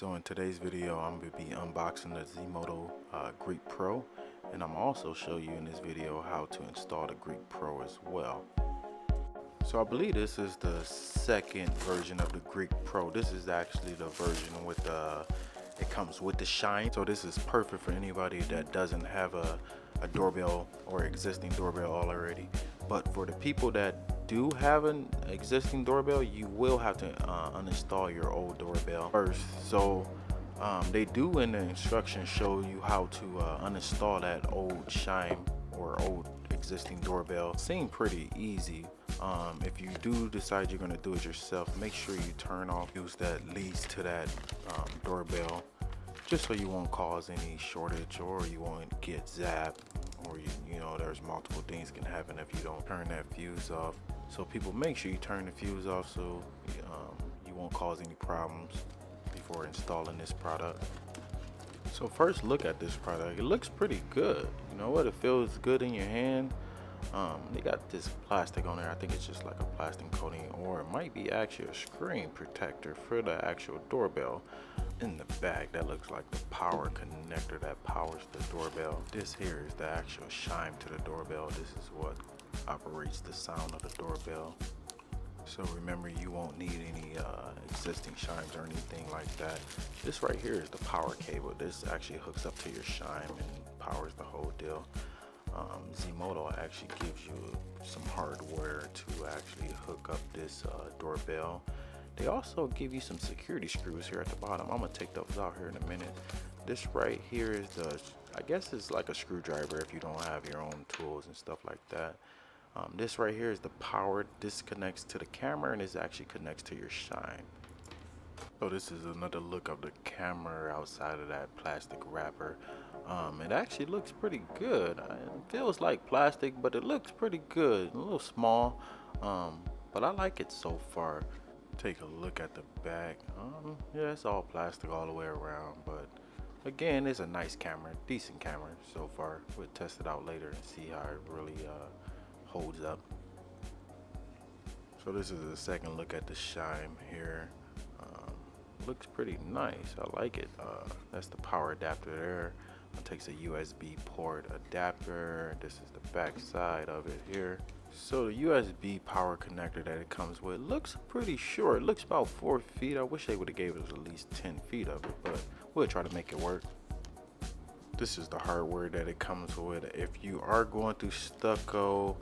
So in today's video, I'm going to be unboxing the Zmodo Greek Pro, and I'm also show you in this video how to install the Greek Pro as well. So I believe this is the second version of the Greek Pro. This is actually the version with it comes with the Chime. So this is perfect for anybody that doesn't have a doorbell or existing doorbell already. But for the people that do have an existing doorbell, you will have to uninstall your old doorbell first. So they do in the instructions show you how to uninstall that old Chime or old existing doorbell. Seems pretty easy. If you do decide you're going to do it yourself, make sure you turn off fuse that leads to that doorbell, just so you won't cause any shortage or you won't get zapped, or you know there's multiple things can happen if you don't turn that fuse off. So people, make sure you turn the fuse off so you won't cause any problems before installing this product. So first, look at this product. It looks pretty good. You know what? It feels good in your hand. They got this plastic on there. I think it's just like a plastic coating, or it might be actually a screen protector for the actual doorbell. In the back, that looks like the power connector that powers the doorbell. This here is the actual Chime to the doorbell. This is what operates the sound of the doorbell. So remember, you won't need any existing Chimes or anything like that. This right here is the power cable. This actually hooks up to your Chime and powers the whole deal. Zmodo actually gives you some hardware to actually hook up this doorbell. They also give you some security screws here at the bottom. I'm gonna take those out here in a minute. This right here is I guess it's like a screwdriver if you don't have your own tools and stuff like that. This right here is the power. This connects to the camera, and this actually connects to your Chime. So this is another look of the camera outside of that plastic wrapper. It actually looks pretty good. It feels like plastic, but it looks pretty good. A little small, but I like it so far. Take a look at the back. Yeah, it's all plastic all the way around, but again, it's a nice camera, decent camera so far. We'll test it out later and see how it really holds up. So this is a second look at the Chime here. Looks pretty nice. I like it. That's the power adapter there. It takes a USB port adapter. This is the back side of it here. So the USB power connector that it comes with looks pretty short. It looks about 4 feet. I wish they would have gave us at least 10 feet of it, but we'll try to make it work. This is the hardware that it comes with. If you are going through stucco,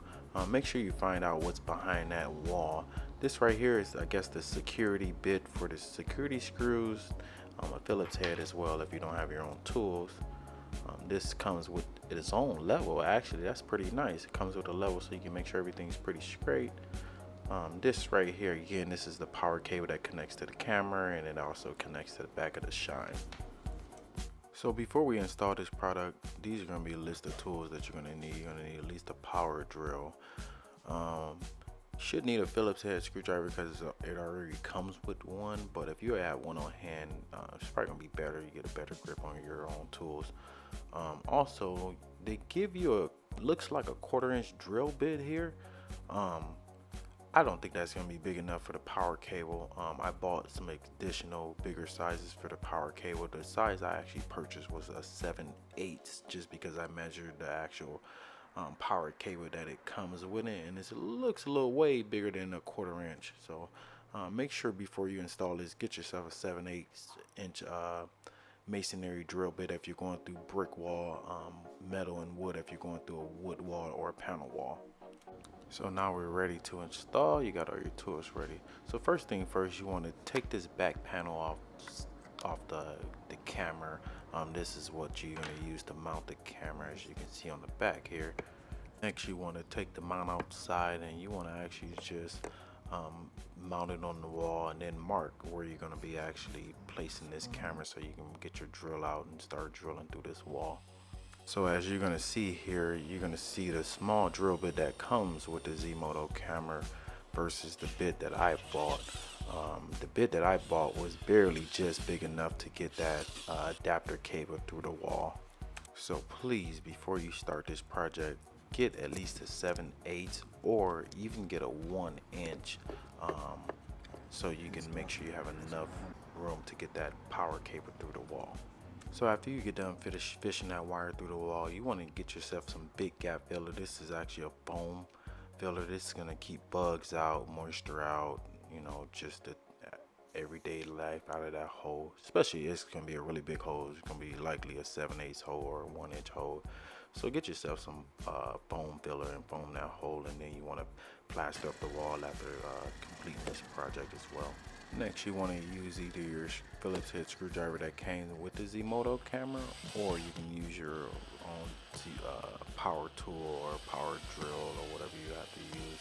make sure you find out what's behind that wall. This right here is, I guess, the security bit for the security screws, a Phillips head as well if you don't have your own tools. This comes with its own level. Actually, that's pretty nice. It comes with a level so you can make sure everything's pretty straight. This right here, again, this is the power cable that connects to the camera, and it also connects to the back of the Chime. So before we install this product, these are going to be a list of tools that you're going to need. You're going to need at least a power drill. Should need a Phillips head screwdriver because it already comes with one, but if you have one on hand, it's probably going to be better. You get a better grip on your own tools. Also, they give you looks like a 1/4 inch drill bit here. I don't think that's going to be big enough for the power cable. I bought some additional bigger sizes for the power cable. The size I actually purchased was a 7/8 just because I measured the actual power cable that it comes with it, and it looks a little way bigger than a 1/4 inch. So make sure before you install this, get yourself a 7/8 inch masonry drill bit if you're going through brick wall, metal and wood if you're going through a wood wall or a panel wall. So now we're ready to install. You got all your tools ready. So first thing first, you want to take this back panel off the camera. This is what you're going to use to mount the camera, as you can see on the back here. Next, you want to take the mount outside, and you want to actually just mount it on the wall, and then mark where you're going to be actually placing this camera so you can get your drill out and start drilling through this wall. So as you're going to see here, you're going to see the small drill bit that comes with the Zmodo camera versus the bit that I bought. The bit that I bought was barely just big enough to get that adapter cable through the wall. So please, before you start this project, get at least a 7/8 or even get a 1 inch so you can make sure you have enough room to get that power cable through the wall. So after you get done fishing that wire through the wall, you want to get yourself some big gap filler. This is actually a foam filler. This is going to keep bugs out, moisture out, you know, just the everyday life out of that hole. Especially it's going to be a really big hole. It's going to be likely a 7/8 hole or a 1-inch hole. So get yourself some foam filler and foam that hole, and then you want to plaster up the wall after completing this project as well. Next, you want to use either your Phillips head screwdriver that came with the Zmodo camera, or you can use your own power tool or power drill or whatever you have to use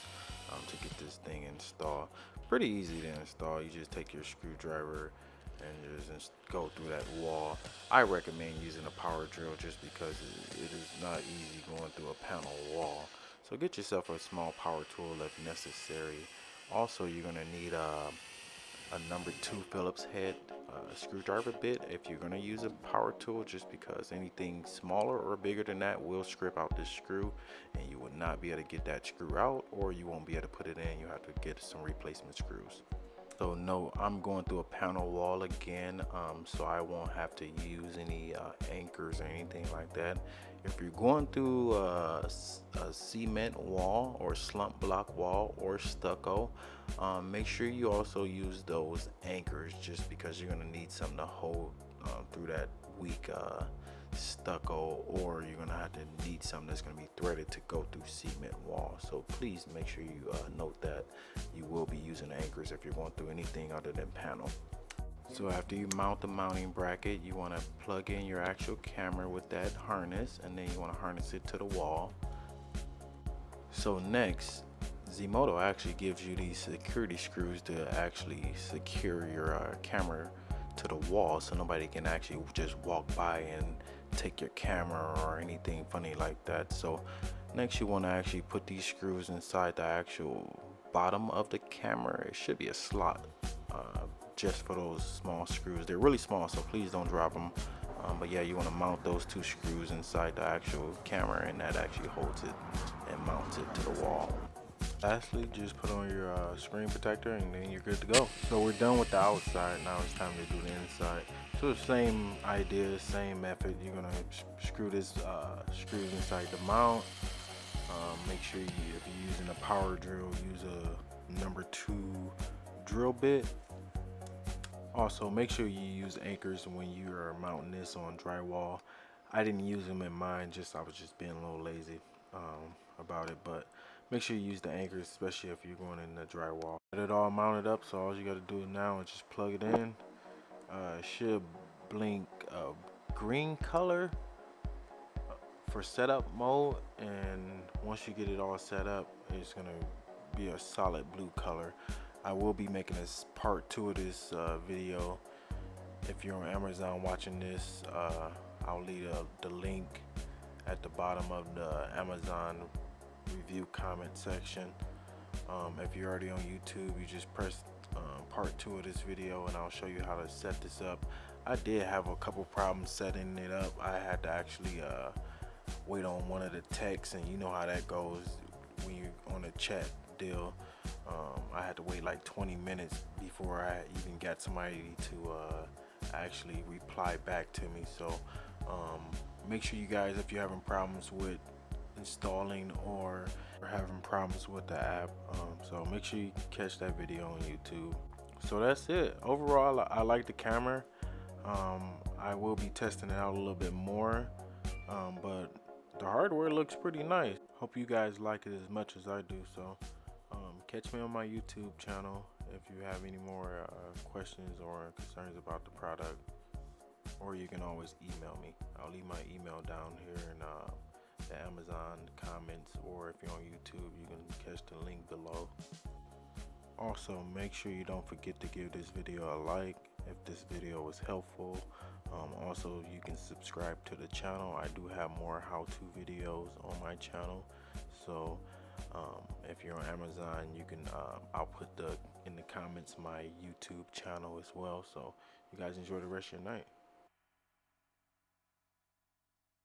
to get this thing installed. Pretty easy to install. You just take your screwdriver and just go through that wall. I recommend using a power drill just because it is not easy going through a panel wall. So get yourself a small power tool if necessary. Also, you're going to need a number 2 Phillips head screwdriver bit if you're going to use a power tool, just because anything smaller or bigger than that will strip out this screw and you will not be able to get that screw out, or you won't be able to put it in. You have to get some replacement screws. So no, I'm going through a panel wall again, so I won't have to use any anchors or anything like that. If you're going through a cement wall or slump block wall or stucco, make sure you also use those anchors, just because you're going to need something to hold through that weak stucco, or you're going to have to need something that's going to be threaded to go through cement wall. So please make sure you note that you will be using anchors if you're going through anything other than panel. So after you mount the mounting bracket, you want to plug in your actual camera with that harness, and then you want to harness it to the wall. So next, Zmodo actually gives you these security screws to actually secure your camera to the wall, so nobody can actually just walk by and take your camera or anything funny like that. So next, you want to actually put these screws inside the actual bottom of the camera. It should be a slot just for those small screws. They're really small, so please don't drop them. But yeah, you want to mount those 2 screws inside the actual camera, and that actually holds it and mounts it to the wall. Lastly, just put on your screen protector, and then you're good to go. So we're done with the outside. Now it's time to do the inside. So the same idea, same method. You're gonna screw this screws inside the mount. Make sure if you're using a power drill, use a number 2 drill bit. Also, make sure you use anchors when you are mounting this on drywall. I didn't use them in mine, I was just being a little lazy about it, but make sure you use the anchors, especially if you're going in the drywall. Get it all mounted up, so all you got to do now is just plug it in. It should blink green color for setup mode, and once you get it all set up, it's gonna be a solid blue color. I will be making this part 2 of this video. If you're on Amazon watching this, I'll leave the link at the bottom of the Amazon review comment section. If you're already on YouTube, you just press part 2 of this video, and I'll show you how to set this up. I did have a couple problems setting it up. I had to actually wait on one of the techs, and you know how that goes when you're on a chat deal. I had to wait like 20 minutes before I even got somebody to actually reply back to me. So make sure you guys, if you're having problems with installing or having problems with the app, so make sure you catch that video on YouTube. So that's it. Overall, I like the camera. I will be testing it out a little bit more, but the hardware looks pretty nice. Hope you guys like it as much as I do. So catch me on my YouTube channel if you have any more questions or concerns about the product, or you can always email me. I'll leave my email down here in the Amazon comments, or if you're on YouTube, you can catch the link below. Also, make sure you don't forget to give this video a like if this video was helpful. Also, you can subscribe to the channel. I do have more how-to videos on my channel. So if you're on Amazon, you can I'll put in the comments my YouTube channel as well. So you guys enjoy the rest of your night.